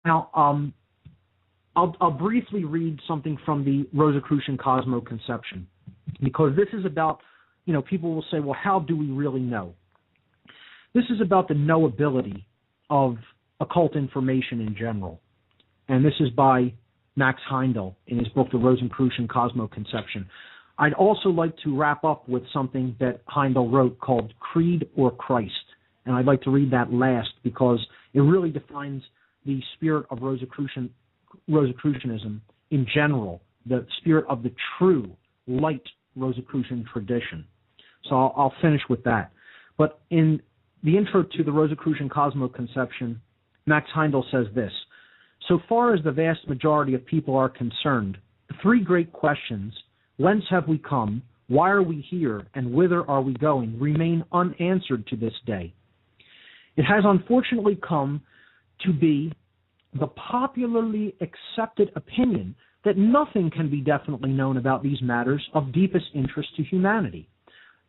Now, I'll briefly read something from the Rosicrucian Cosmoconception, because this is about, people will say, well, how do we really know? This is about the knowability of occult information in general. And this is by Max Heindel in his book, The Rosicrucian Cosmoconception. I'd also like to wrap up with something that Heindel wrote called Creed or Christ. And I'd like to read that last because it really defines the spirit of Rosicrucianism in general, the spirit of the true light Rosicrucian tradition. So I'll finish with that. But in the intro to the Rosicrucian Cosmoconception, Max Heindel says this: so far as the vast majority of people are concerned, the three great questions, whence have we come, why are we here, and whither are we going, remain unanswered to this day. It has unfortunately come to be the popularly accepted opinion that nothing can be definitely known about these matters of deepest interest to humanity.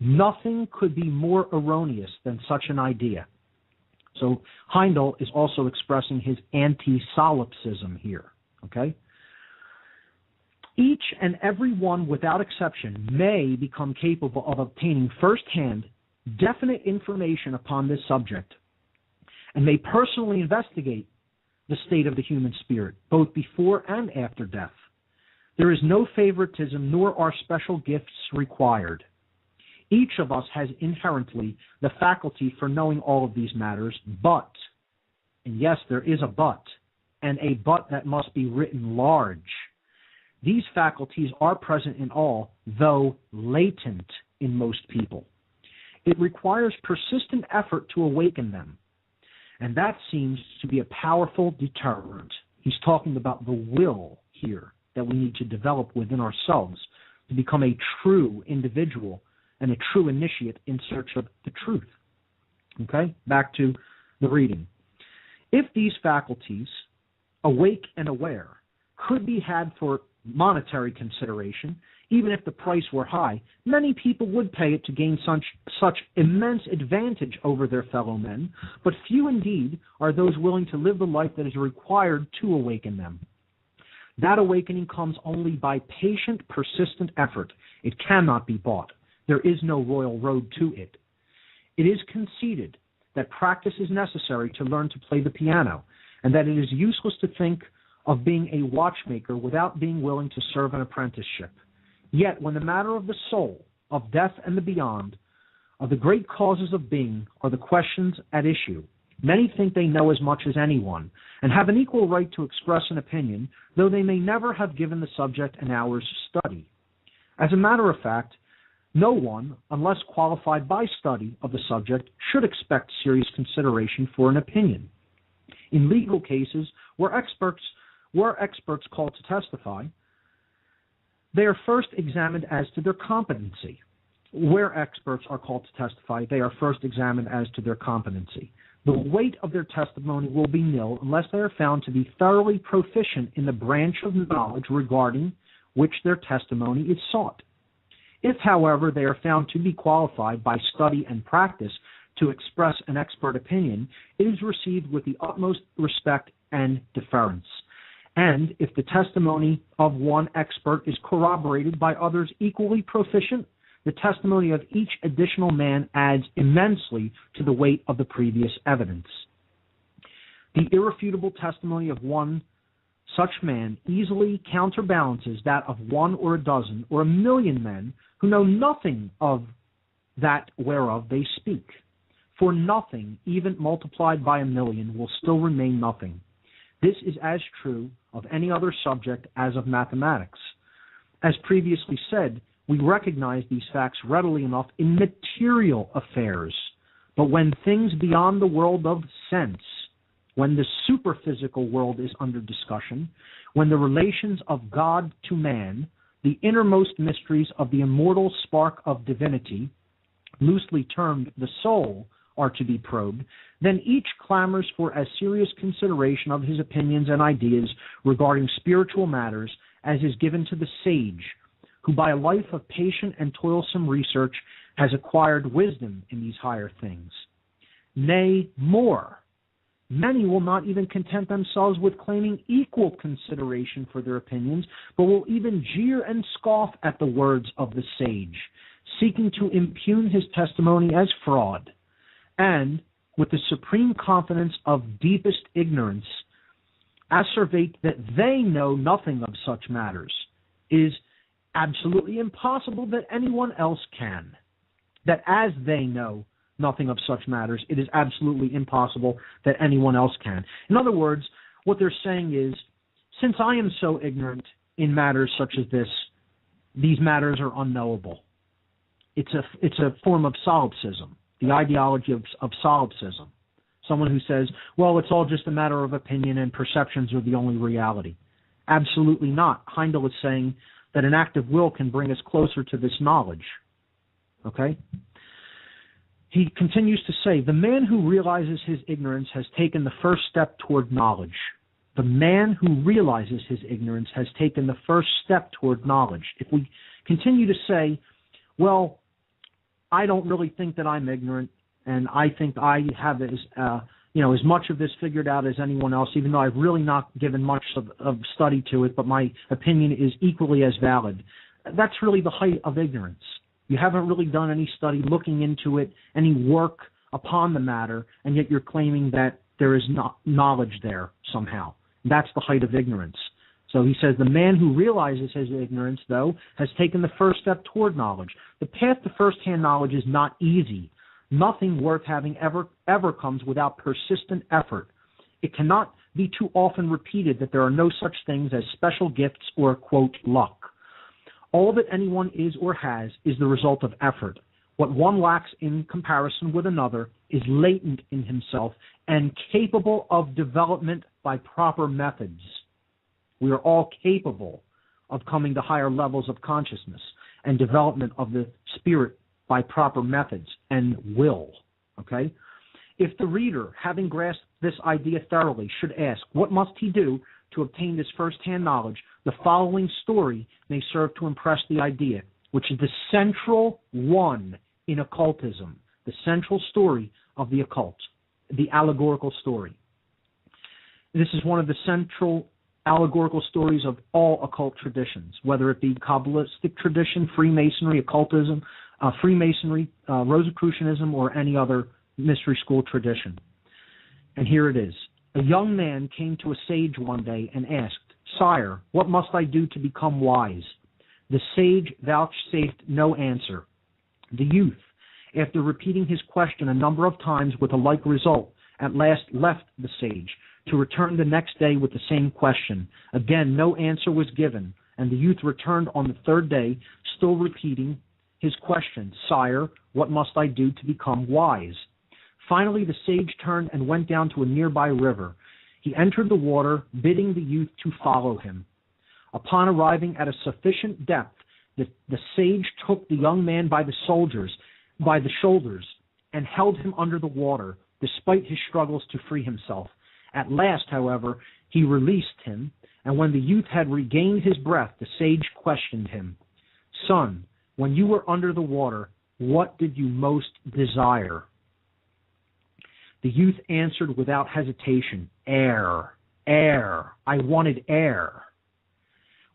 Nothing could be more erroneous than such an idea. So Heindel is also expressing his anti-solipsism here, okay? Each and every one, without exception, may become capable of obtaining firsthand definite information upon this subject, and may personally investigate the state of the human spirit, both before and after death. There is no favoritism, nor are special gifts required. Each of us has inherently the faculty for knowing all of these matters, but, and yes, there is a but, and a but that must be written large. These faculties are present in all, though latent in most people. It requires persistent effort to awaken them, and that seems to be a powerful deterrent. He's talking about the will here that we need to develop within ourselves to become a true individual and a true initiate in search of the truth. Okay, back to the reading. If these faculties, awake and aware, could be had for monetary consideration, even if the price were high, many people would pay it to gain such immense advantage over their fellow men, but few indeed are those willing to live the life that is required to awaken them. That awakening comes only by patient, persistent effort. It cannot be bought. There is no royal road to it. It is conceded that practice is necessary to learn to play the piano, and that it is useless to think of being a watchmaker without being willing to serve an apprenticeship. Yet, when the matter of the soul, of death and the beyond, of the great causes of being, are the questions at issue, many think they know as much as anyone, and have an equal right to express an opinion, though they may never have given the subject an hour's study. As a matter of fact, no one, unless qualified by study of the subject, should expect serious consideration for an opinion. In legal cases, where experts called to testify, they are first examined as to their competency. Where experts are called to testify, they are first examined as to their competency. The weight of their testimony will be nil unless they are found to be thoroughly proficient in the branch of knowledge regarding which their testimony is sought. If, however, they are found to be qualified by study and practice to express an expert opinion, it is received with the utmost respect and deference. And if the testimony of one expert is corroborated by others equally proficient, the testimony of each additional man adds immensely to the weight of the previous evidence. The irrefutable testimony of one such man easily counterbalances that of one or a dozen or a million men who know nothing of that whereof they speak. For nothing, even multiplied by a million, will still remain nothing. This is as true of any other subject as of mathematics. As previously said, we recognize these facts readily enough in material affairs, but when things beyond the world of sense, when the superphysical world is under discussion, when the relations of God to man, the innermost mysteries of the immortal spark of divinity, loosely termed the soul, are to be probed, then each clamors for as serious consideration of his opinions and ideas regarding spiritual matters as is given to the sage, who by a life of patient and toilsome research has acquired wisdom in these higher things. Nay, more. Many will not even content themselves with claiming equal consideration for their opinions, but will even jeer and scoff at the words of the sage, seeking to impugn his testimony as fraud, and, with the supreme confidence of deepest ignorance, asseverate that they know nothing of such matters. It is absolutely impossible that anyone else can. That as they know nothing of such matters, it is absolutely impossible that anyone else can. In other words, what they're saying is, since I am so ignorant in matters such as this, these matters are unknowable. It's a form of solipsism, the ideology of solipsism. Someone who says, well, it's all just a matter of opinion and perceptions are the only reality. Absolutely not. Heindel is saying that an act of will can bring us closer to this knowledge. Okay? He continues to say, the man who realizes his ignorance has taken the first step toward knowledge. The man who realizes his ignorance has taken the first step toward knowledge. If we continue to say, well, I don't really think that I'm ignorant, and I think I have as much of this figured out as anyone else, even though I've really not given much of study to it, but my opinion is equally as valid. That's really the height of ignorance. You haven't really done any study looking into it, any work upon the matter, and yet you're claiming that there is not knowledge there somehow. That's the height of ignorance. So he says the man who realizes his ignorance, though, has taken the first step toward knowledge. The path to first-hand knowledge is not easy. Nothing worth having ever comes without persistent effort. It cannot be too often repeated that there are no such things as special gifts or, quote, luck. All that anyone is or has is the result of effort. What one lacks in comparison with another is latent in himself and capable of development by proper methods. We are all capable of coming to higher levels of consciousness and development of the spirit by proper methods and will. Okay? If the reader, having grasped this idea thoroughly, should ask, what must he do to obtain this first-hand knowledge, the following story may serve to impress the idea, which is the central one in occultism, the central story of the occult, the allegorical story. This is one of the central allegorical stories of all occult traditions, whether it be Kabbalistic tradition, Freemasonry, occultism, Rosicrucianism, or any other mystery school tradition. And here it is. A young man came to a sage one day and asked, Sire, what must I do to become wise? The sage vouchsafed no answer. The youth, after repeating his question a number of times with a like result, at last left the sage, to return the next day with the same question. Again, no answer was given, and the youth returned on the third day, still repeating his question, Sire, what must I do to become wise? Finally, the sage turned and went down to a nearby river. He entered the water, bidding the youth to follow him. Upon arriving at a sufficient depth, the sage took the young man by the shoulders, and held him under the water, despite his struggles to free himself. At last, however, he released him, and when the youth had regained his breath, the sage questioned him, Son, when you were under the water, what did you most desire? The youth answered without hesitation, Air, air. I wanted air.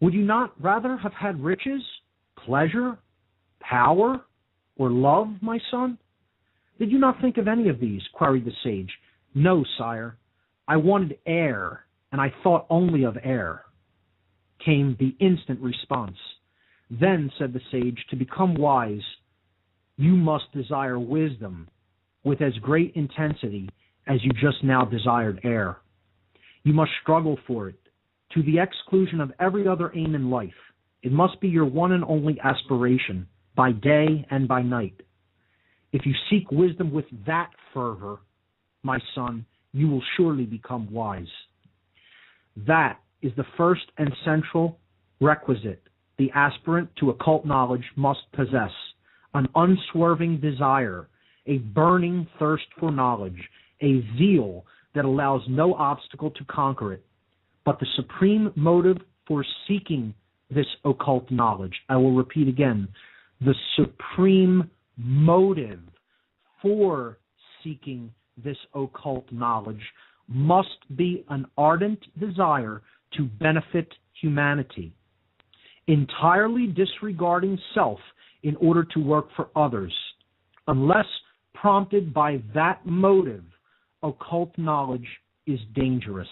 Would you not rather have had riches, pleasure, power, or love, my son? Did you not think of any of these? Queried the sage. No, sire. I wanted air, and I thought only of air, came the instant response. Then, said the sage, to become wise, you must desire wisdom with as great intensity as you just now desired air. You must struggle for it, to the exclusion of every other aim in life. It must be your one and only aspiration, by day and by night. If you seek wisdom with that fervor, my son, you will surely become wise. That is the first and central requisite the aspirant to occult knowledge must possess, an unswerving desire, a burning thirst for knowledge, a zeal that allows no obstacle to conquer it. But the supreme motive for seeking this occult knowledge, I will repeat again, the supreme motive for seeking this occult knowledge must be an ardent desire to benefit humanity, entirely disregarding self in order to work for others. Unless prompted by that motive, occult knowledge is dangerous.